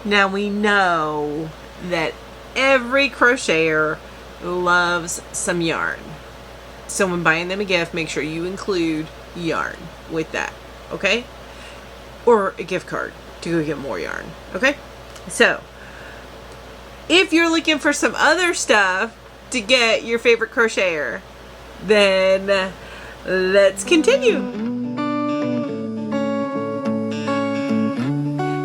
Now we know that every crocheter loves some yarn. So when buying them a gift, make sure you include yarn with that, okay? Or a gift card to go get more yarn, okay? So, if you're looking for some other stuff to get your favorite crocheter, then let's continue.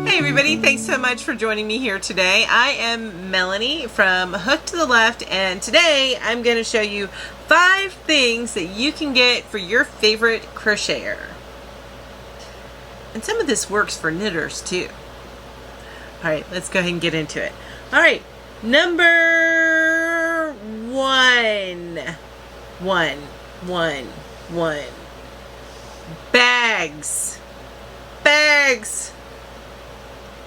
Hey everybody, thanks so much for joining me here today. I am Melanie from Hooked to the Left, and today I'm going to show you 5 things that you can get for your favorite crocheter. And some of this works for knitters too. Alright, let's go ahead and get into it. Alright, number 1. Bags. Bags.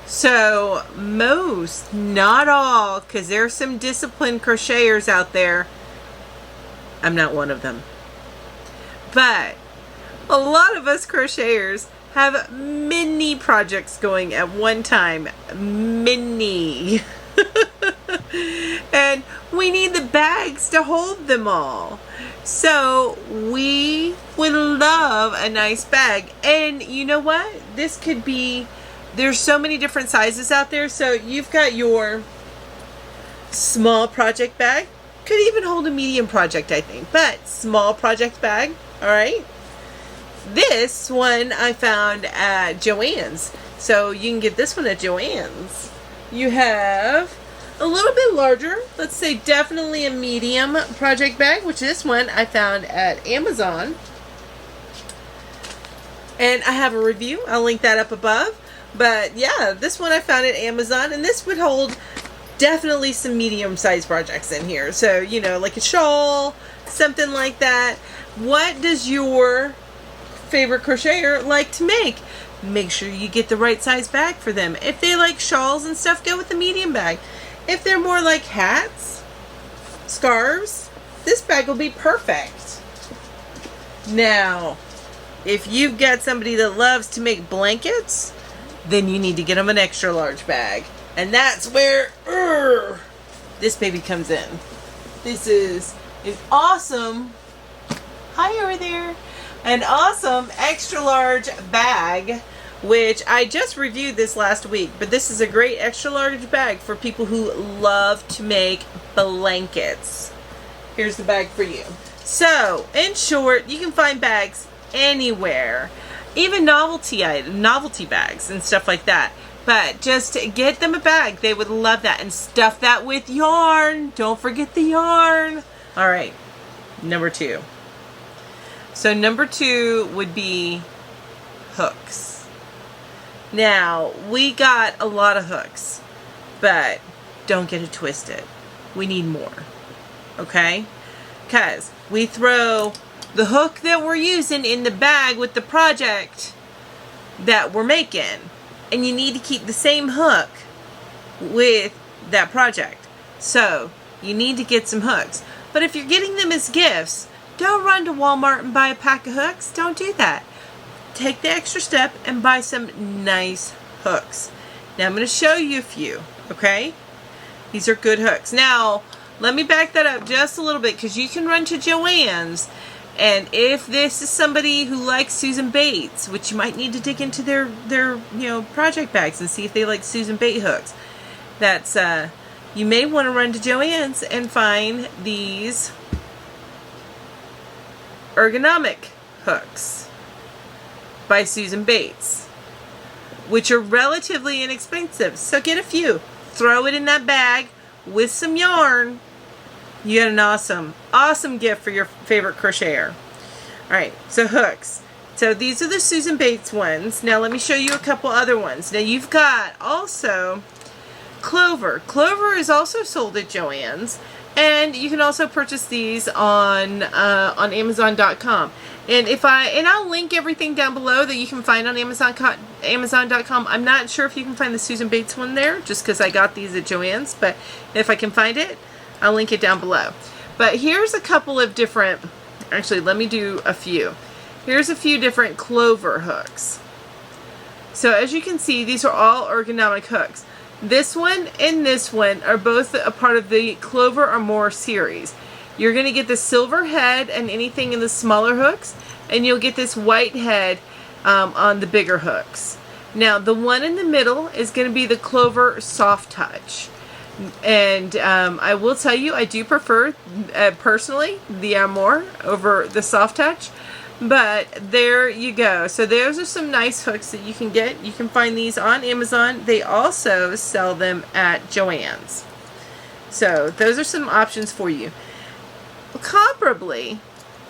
So most, not all, because there's some disciplined crocheters out there. I'm not one of them. But a lot of us crocheters have mini projects going at one time. Mini. And we need the bags to hold them all. So we would love a nice bag. And you know what? This could be, there's so many different sizes out there. So you've got your small project bag. Could even hold a medium project, I think. But small project bag, all right? This one I found at Joann's. So you can get this one at Joann's. You have a little bit larger, let's say definitely a medium project bag, which this one I found at Amazon. And I have a review. I'll link that up above. But yeah, this one I found at Amazon, and this would hold definitely some medium-sized projects in here. So, you know, like a shawl, something like that. What does your favorite crocheter like to make? Make sure you get the right size bag for them. If they like shawls and stuff, go with the medium bag. If they're more like hats, scarves, this bag will be perfect. Now, if you've got somebody that loves to make blankets, then you need to get them an extra large bag. And that's where this baby comes in. This is an awesome, hi over there, an awesome extra large bag, which I just reviewed this last week, but this is a great extra large bag for people who love to make blankets. Here's the bag for you. So, in short, you can find bags anywhere, even novelty bags and stuff like that. But just get them a bag. They would love that. And stuff that with yarn. Don't forget the yarn. All right, number 2. So number 2 would be hooks. Now, we got a lot of hooks, but don't get it twisted. We need more, okay? Because we throw the hook that we're using in the bag with the project that we're making, and you need to keep the same hook with that project. So, you need to get some hooks. But if you're getting them as gifts, don't run to Walmart and buy a pack of hooks. Don't do that. Take the extra step and buy some nice hooks. Now I'm going to show you a few, okay? These are good hooks. Now, let me back that up just a little bit, because you can run to Joann's, and if this is somebody who likes Susan Bates, which you might need to dig into their project bags and see if they like Susan Bates hooks. That's you may want to run to Joann's and find these ergonomic hooks by Susan Bates, which are relatively inexpensive. So get a few, throw it in that bag with some yarn. You got an awesome gift for your favorite crocheter. Alright, so hooks. So these are the Susan Bates ones. Now let me show you a couple other ones. Now you've got also Clover. Clover is also sold at Joann's, and you can also purchase these on Amazon.com. And I'll link everything down below that you can find on Amazon.com. I'm not sure if you can find the Susan Bates one there, just because I got these at Joann's, but if I can find it, I'll link it down below. But here's a couple of different, actually let me do a few. Here's a few different Clover hooks. So as you can see, these are all ergonomic hooks. This one and this one are both a part of the Clover or More series. You're going to get the silver head and anything in the smaller hooks, and you'll get this white head on the bigger hooks. Now, the one in the middle is going to be the Clover Soft Touch. And I will tell you, I do prefer, personally, the Amour over the Soft Touch. But there you go. So those are some nice hooks that you can get. You can find these on Amazon. They also sell them at Joann's. So those are some options for you. Comparably,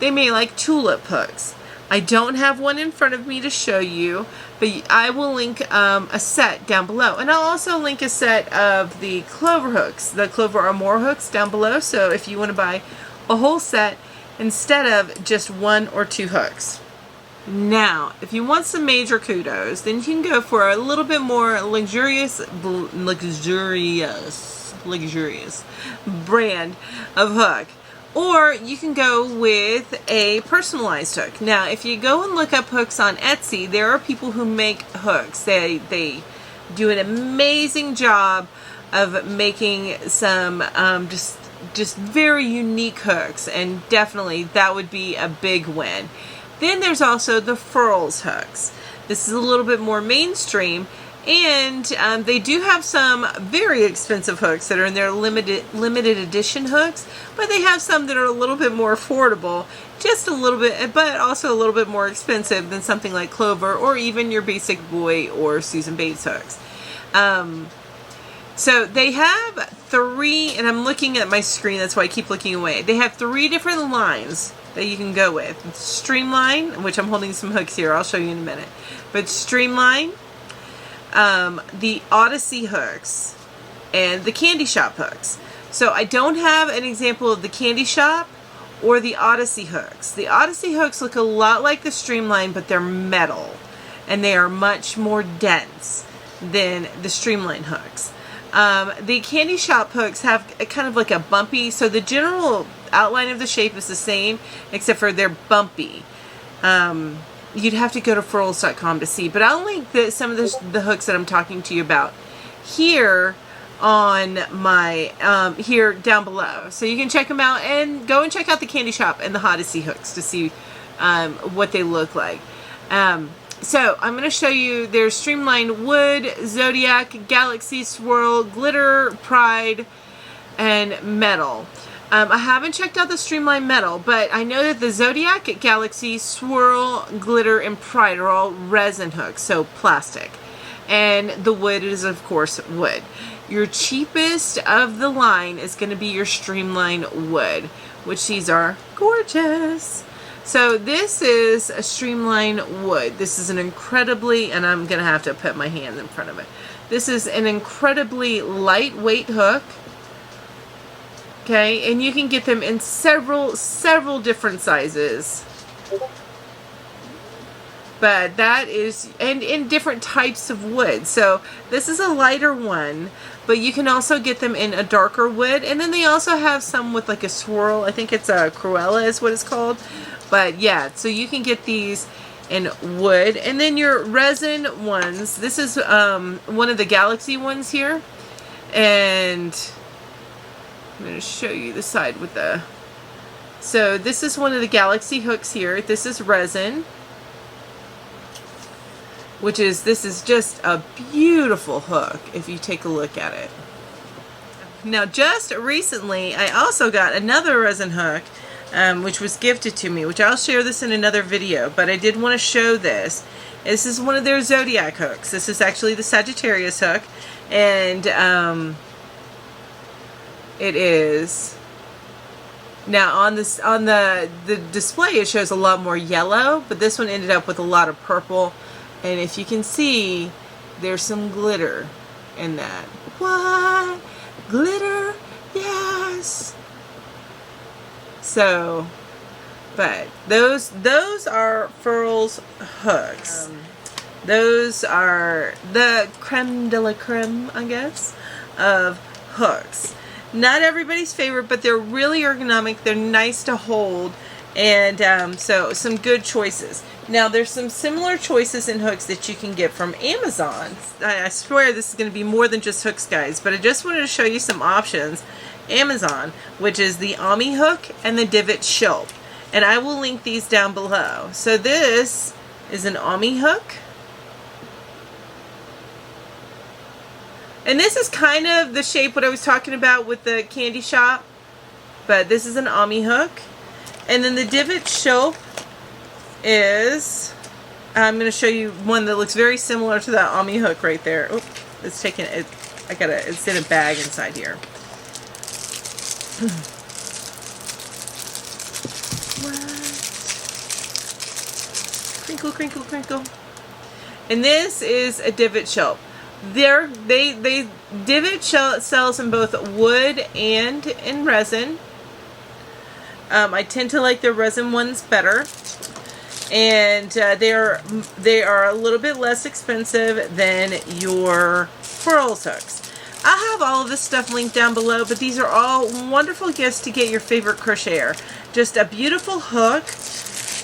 they may like tulip hooks. I don't have one in front of me to show you, but I will link a set down below. And I'll also link a set of the Clover hooks, the Clover or More hooks down below. So if you want to buy a whole set instead of just 1 or 2 hooks. Now, if you want some major kudos, then you can go for a little bit more luxurious brand of hook. Or you can go with a personalized hook. Now, if you go and look up hooks on Etsy, there are people who make hooks. They do an amazing job of making some just very unique hooks, and definitely that would be a big win. Then there's also the Furls hooks. This is a little bit more mainstream, and they do have some very expensive hooks that are in their limited edition hooks, but they have some that are a little bit more affordable, just a little bit, but also a little bit more expensive than something like Clover or even your basic Boy or Susan Bates hooks. So they have 3, and I'm looking at my screen, that's why I keep looking away. They have 3 different lines that you can go with. Streamline, which I'm holding some hooks here, I'll show you in a minute. But Streamline, the Odyssey hooks, and the Candy Shop hooks. So I don't have an example of the Candy Shop or the Odyssey hooks. The Odyssey hooks look a lot like the Streamline, but they're metal, and they are much more dense than the Streamline hooks. The Candy Shop hooks have a kind of like a bumpy, so the general outline of the shape is the same, except for they're bumpy. You'd have to go to furls.com to see, but I'll link some of the hooks that I'm talking to you about here on my, here down below. So you can check them out, and go and check out the Candy Shop and the Odyssey hooks to see what they look like. So I'm going to show you their Streamline Wood, Zodiac, Galaxy, Swirl, Glitter, Pride, and Metal. I haven't checked out the Streamline Metal, but I know that the Zodiac, Galaxy, Swirl, Glitter, and Pride are all resin hooks, so plastic. And the wood is, of course, wood. Your cheapest of the line is going to be your Streamline Wood, which these are gorgeous. So this is a Streamline Wood. This is an incredibly, and I'm going to have to put my hand in front of it. This is an incredibly lightweight hook. Okay, and you can get them in several different sizes. But that is, and in different types of wood. So this is a lighter one, but you can also get them in a darker wood. And then they also have some with like a swirl. I think it's a Cruella is what it's called. But yeah, so you can get these in wood. And then your resin ones, this is one of the Galaxy ones here. And I'm going to show you the side with the, so this is one of the Galaxy hooks here. This is resin, which is, this is just a beautiful hook if you take a look at it. Now just recently I also got another resin hook which was gifted to me, which I'll share this in another video, but I did want to show this. This is one of their Zodiac hooks. This is actually the Sagittarius hook, and it is, now on this, on the display it shows a lot more yellow, but this one ended up with a lot of purple, and if you can see, there's some glitter in that. What? Glitter? Yes! So, but those are Furls hooks. Those are the creme de la creme, I guess, of hooks. Not everybody's favorite, but they're really ergonomic. They're nice to hold, and so some good choices. Now there's some similar choices in hooks that you can get from Amazon. I swear this is going to be more than just hooks, guys, but I just wanted to show you some options. Amazon, which is the Ami hook and the divot shelp. And I will link these down below. So this is an Ami hook. And this is kind of the shape what I was talking about with the candy shop. But this is an Ami hook. And then the divot shelp is, I'm going to show you one that looks very similar to that Ami hook right there. Oh, it's taking it. It's in a bag inside here. What? Crinkle, crinkle, crinkle. And this is a divot shelp. Divot shelp sells in both wood and in resin. I tend to like the resin ones better. And they are a little bit less expensive than your Furls hooks. I'll have all of this stuff linked down below, but these are all wonderful gifts to get your favorite crocheter. Just a beautiful hook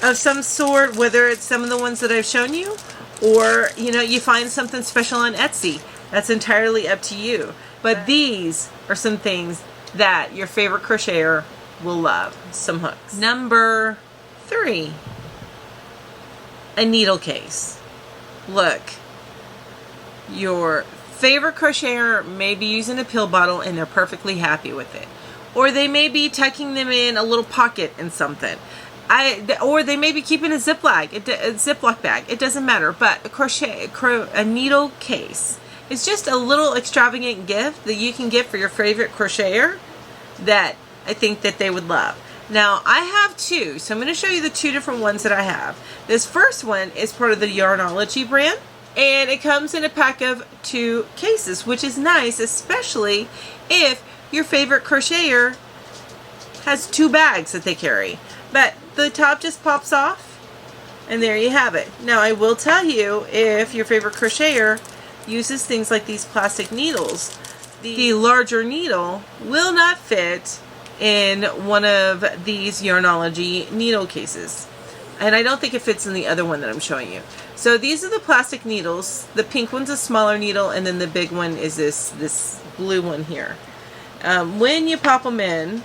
of some sort, whether it's some of the ones that I've shown you, or you find something special on Etsy. That's entirely up to you. But these are some things that your favorite crocheter will love. Some hooks. Number 3. A needle case. Look, your favorite crocheter may be using a pill bottle and they're perfectly happy with it. Or they may be tucking them in a little pocket in something. Or they may be keeping a Ziploc bag. It doesn't matter. But a needle case is just a little extravagant gift that you can get for your favorite crocheter that I think that they would love. Now, I have 2, so I'm going to show you the 2 different ones that I have. This first one is part of the Yarnology brand, and it comes in a pack of 2 cases, which is nice, especially if your favorite crocheter has 2 bags that they carry. But the top just pops off, and there you have it. Now, I will tell you, if your favorite crocheter uses things like these plastic needles, the larger needle will not fit in one of these Yarnology needle cases. And I don't think it fits in the other one that I'm showing you. So these are the plastic needles. The pink one's a smaller needle, and then the big one is this blue one here. When you pop them in,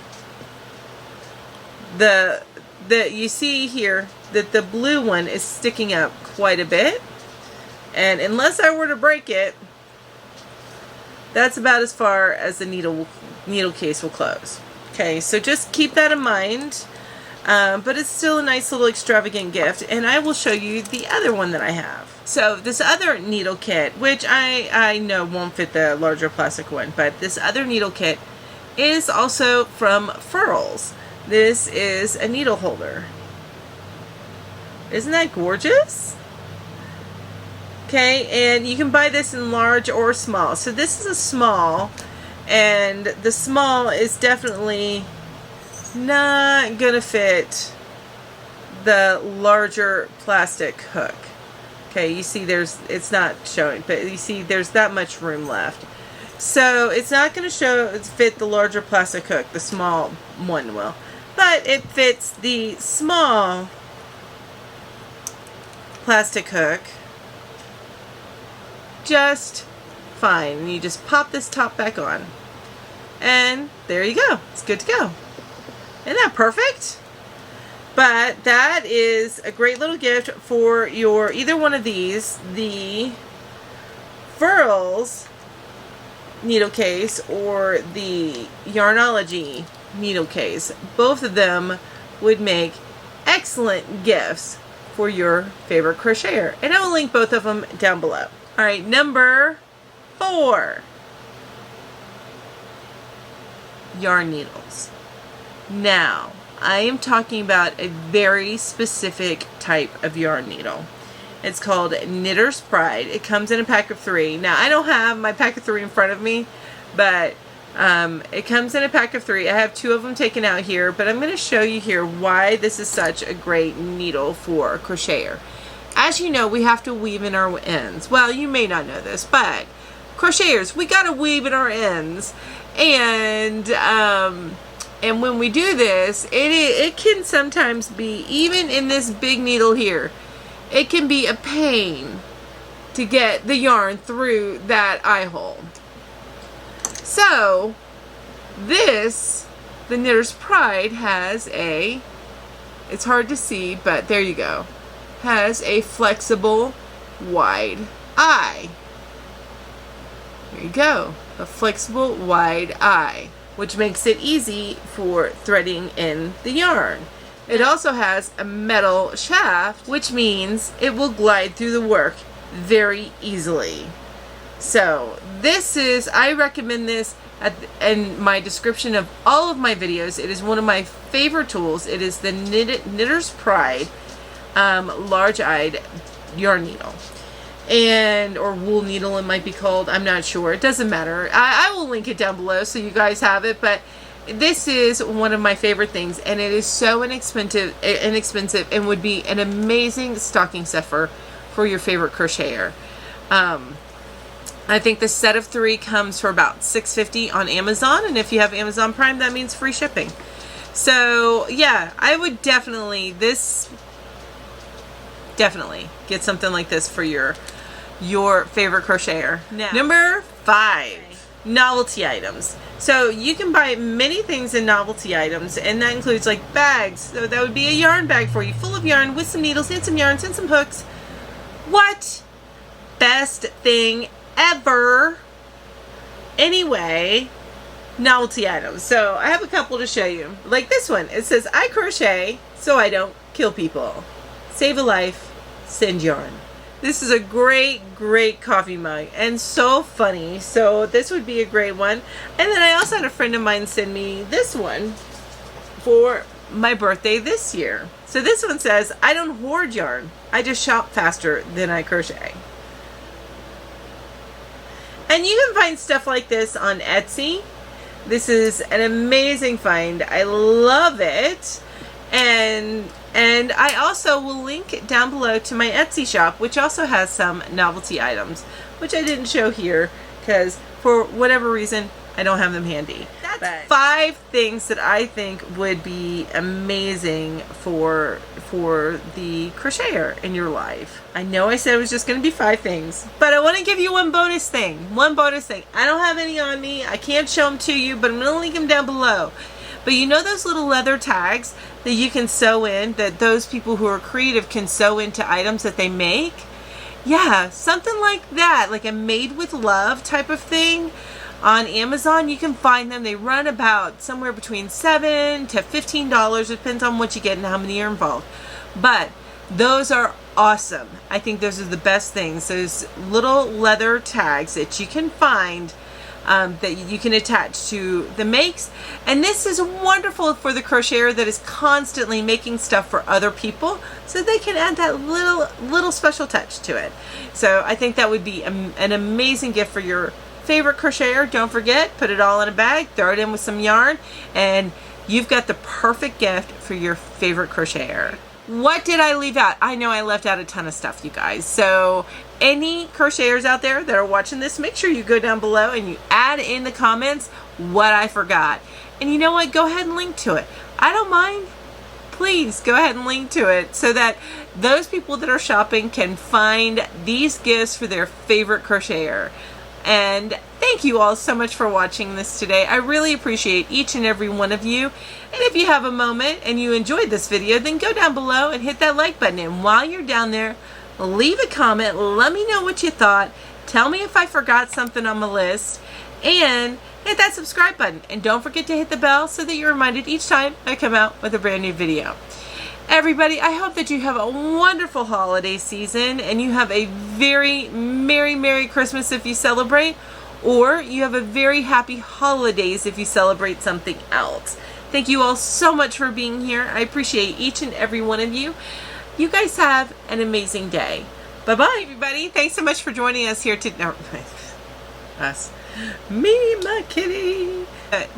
you see here that the blue one is sticking up quite a bit. And unless I were to break it, that's about as far as the needle case will close. Okay, so just keep that in mind, but it's still a nice little extravagant gift, and I will show you the other one that I have. So this other needle kit, which I know won't fit the larger plastic one, but this other needle kit is also from Furls. This is a needle holder. Isn't that gorgeous? Okay, and you can buy this in large or small. So this is a small, and the small is definitely not gonna fit the larger plastic hook. Okay, you see it's not showing, but you see there's that much room left. So it's not gonna fit the larger plastic hook. The small one will. But it fits the small plastic hook just fine. And you just pop this top back on. And there you go. It's good to go. Isn't that perfect? But that is a great little gift for your either one of these, the Furls needle case or the Yarnology needle case. Both of them would make excellent gifts for your favorite crocheter. And I will link both of them down below. Alright, number 4. Yarn needles. Now, I am talking about a very specific type of yarn needle. It's called Knitter's Pride. It comes in a pack of 3. Now, I don't have my pack of 3 in front of me, but it comes in a pack of 3. I have 2 of them taken out here, but I'm going to show you here why this is such a great needle for a crocheter. As you know, we have to weave in our ends. Well, you may not know this, but crocheters, we got to weave in our ends. And when we do this, it can sometimes be, even in this big needle here, it can be a pain to get the yarn through that eye hole. So this, the Knitter's Pride, has a, it's hard to see, but there you go, has a flexible wide eye. There you go, a flexible wide eye, which makes it easy for threading in the yarn. It also has a metal shaft, which means it will glide through the work very easily. So this is, I recommend this in my description of all of my videos. It is one of my favorite tools. It is the Knitter's Pride large-eyed yarn needle, and or wool needle it might be called. I'm not sure. It doesn't matter. I will link it down below so you guys have it. But this is one of my favorite things, and it is so inexpensive and would be an amazing stocking stuffer for your favorite crocheter. I think the set of 3 comes for about $6.50 on Amazon, and if you have Amazon Prime, that means free shipping. So yeah, I would definitely get something like this for your favorite crocheter. Now, number 5, novelty items. So you can buy many things in novelty items, and that includes like bags. So that would be a yarn bag for you, full of yarn with some needles and some yarns and some hooks. What? Best thing ever. Anyway, novelty items. So I have a couple to show you. Like this one. It says, I crochet so I don't kill people. Save a life, send yarn. This is a great coffee mug and so funny. So this would be a great one. And then I also had a friend of mine send me this one for my birthday this year. So this one says, I don't hoard yarn. I just shop faster than I crochet. And you can find stuff like this on Etsy. This is an amazing find. I love it. And I also will link down below to my Etsy shop, which also has some novelty items, which I didn't show here because for whatever reason, I don't have them handy. That's 5 things that I think would be amazing for the crocheter in your life. I know I said it was just going to be 5 things, but I want to give you one bonus thing. I don't have any on me. I can't show them to you, but I'm going to link them down below. But you know those little leather tags that you can sew in, that those people who are creative can sew into items that they make? Yeah, something like that, like a made with love type of thing. On Amazon, you can find them. They run about somewhere between $7 to $15. Depends on what you get and how many are involved. But those are awesome. I think those are the best things. Those little leather tags that you can find that you can attach to the makes. And this is wonderful for the crocheter that is constantly making stuff for other people, so they can add that little special touch to it. So I think that would be an amazing gift for your favorite crocheter. Don't forget, put it all in a bag, throw it in with some yarn, and you've got the perfect gift for your favorite crocheter. What did I leave out? I know I left out a ton of stuff, you guys. So any crocheters out there that are watching this, make sure you go down below and you add in the comments what I forgot. And you know what? Go ahead and link to it. I don't mind. Please go ahead and link to it so that those people that are shopping can find these gifts for their favorite crocheter. And thank you all so much for watching this today. I really appreciate each and every one of you. And if you have a moment and you enjoyed this video, then go down below and hit that like button. And while you're down there, leave a comment. Let me know what you thought. Tell me if I forgot something on my list. And hit that subscribe button. And don't forget to hit the bell so that you're reminded each time I come out with a brand new video. Everybody, I hope that you have a wonderful holiday season and you have a very Merry Christmas if you celebrate, or you have a very happy holidays if you celebrate something else. Thank you all so much for being here. I appreciate each and every one of you. You guys have an amazing day. Bye-bye, everybody. Thanks so much for joining us here today. No, us. Me, my kitty.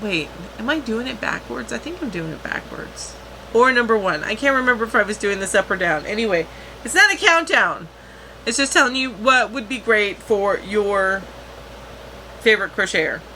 Wait, am I doing it backwards? I think I'm doing it backwards. Or number 1. I can't remember if I was doing this up or down. Anyway, it's not a countdown. It's just telling you what would be great for your favorite crocheter.